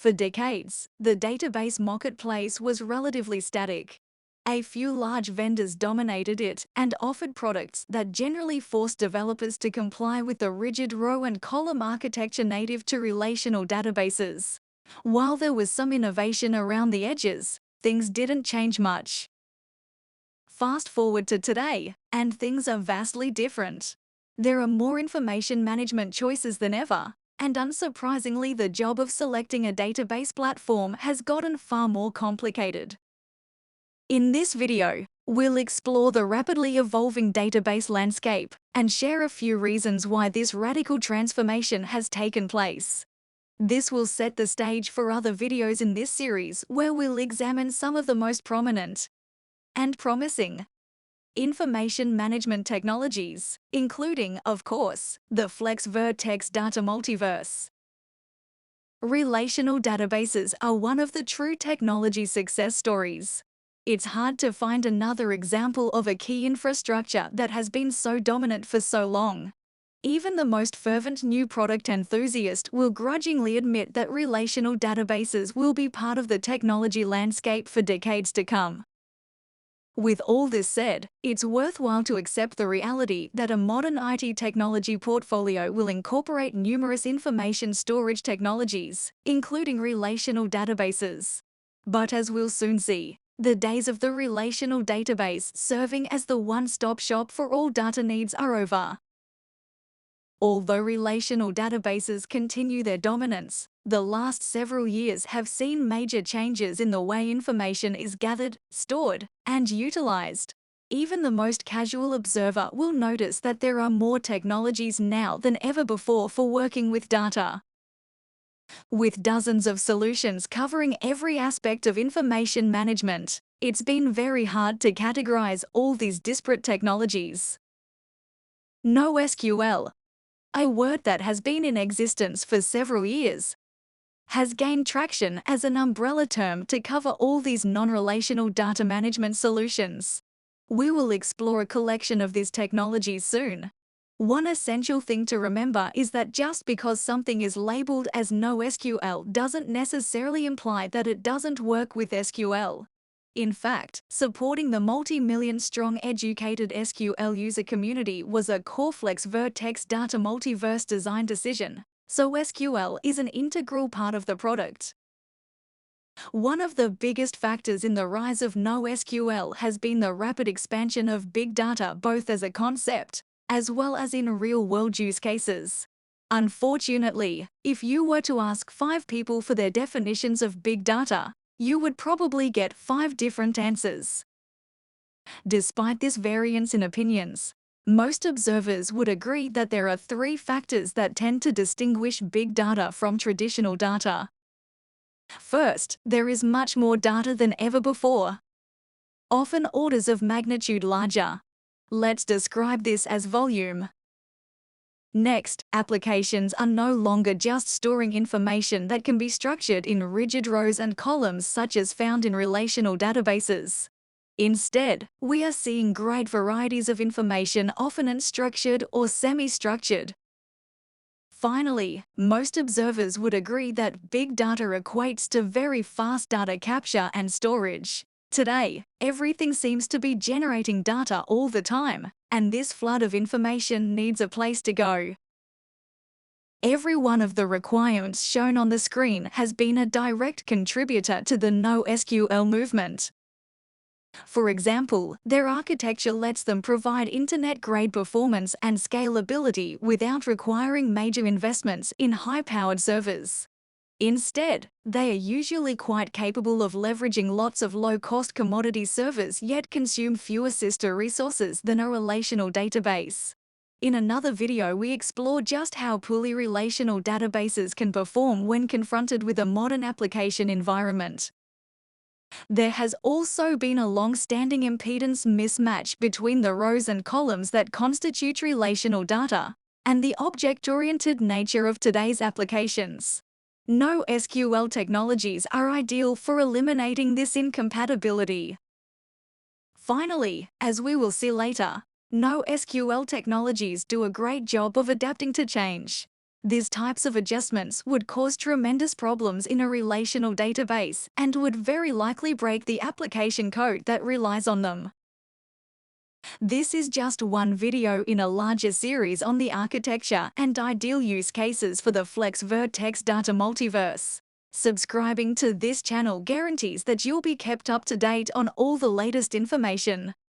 For decades, the database marketplace was relatively static. A few large vendors dominated it and offered products that generally forced developers to comply with the rigid row and column architecture native to relational databases. While there was some innovation around the edges, things didn't change much. Fast forward to today, and things are vastly different. There are more information management choices than ever, and unsurprisingly, the job of selecting a database platform has gotten far more complicated. In this video, we'll explore the rapidly evolving database landscape and share a few reasons why this radical transformation has taken place. This will set the stage for other videos in this series where we'll examine some of the most prominent and promising information management technologies, including, of course, the Flex Vertex Data Multiverse. Relational databases are one of the true technology success stories. It's hard to find another example of a key infrastructure that has been so dominant for so long. Even the most fervent new product enthusiast will grudgingly admit that relational databases will be part of the technology landscape for decades to come. With all this said, it's worthwhile to accept the reality that a modern IT technology portfolio will incorporate numerous information storage technologies, including relational databases. But as we'll soon see, the days of the relational database serving as the one-stop shop for all data needs are over. Although relational databases continue their dominance, the last several years have seen major changes in the way information is gathered, stored, and utilized. Even the most casual observer will notice that there are more technologies now than ever before for working with data. With dozens of solutions covering every aspect of information management, it's been very hard to categorize all these disparate technologies. NoSQL, a word that has been in existence for several years, has gained traction as an umbrella term to cover all these non-relational data management solutions. We will explore a collection of these technologies soon. One essential thing to remember is that just because something is labeled as NoSQL doesn't necessarily imply that it doesn't work with SQL. In fact, supporting the multi-million-strong educated SQL user community was a core Flex Vertex Data Multiverse design decision, so SQL is an integral part of the product. One of the biggest factors in the rise of NoSQL has been the rapid expansion of big data both as a concept as well as in real-world use cases. Unfortunately, if you were to ask 5 people for their definitions of big data, you would probably get 5 different answers. Despite this variance in opinions, most observers would agree that there are 3 factors that tend to distinguish big data from traditional data. First, there is much more data than ever before, often orders of magnitude larger. Let's describe this as volume. Next, applications are no longer just storing information that can be structured in rigid rows and columns such as found in relational databases. Instead, we are seeing great varieties of information, often unstructured or semi-structured. Finally, most observers would agree that big data equates to very fast data capture and storage. Today, everything seems to be generating data all the time, and this flood of information needs a place to go. Every one of the requirements shown on the screen has been a direct contributor to the NoSQL movement. For example, their architecture lets them provide internet-grade performance and scalability without requiring major investments in high-powered servers. Instead, they are usually quite capable of leveraging lots of low-cost commodity servers yet consume fewer sister resources than a relational database. In another video, we explore just how poorly relational databases can perform when confronted with a modern application environment. There has also been a long-standing impedance mismatch between the rows and columns that constitute relational data and the object-oriented nature of today's applications. NoSQL technologies are ideal for eliminating this incompatibility. Finally, as we will see later, NoSQL technologies do a great job of adapting to change. These types of adjustments would cause tremendous problems in a relational database and would very likely break the application code that relies on them. This is just one video in a larger series on the architecture and ideal use cases for the Flex Vertex Data Multiverse. Subscribing to this channel guarantees that you'll be kept up to date on all the latest information.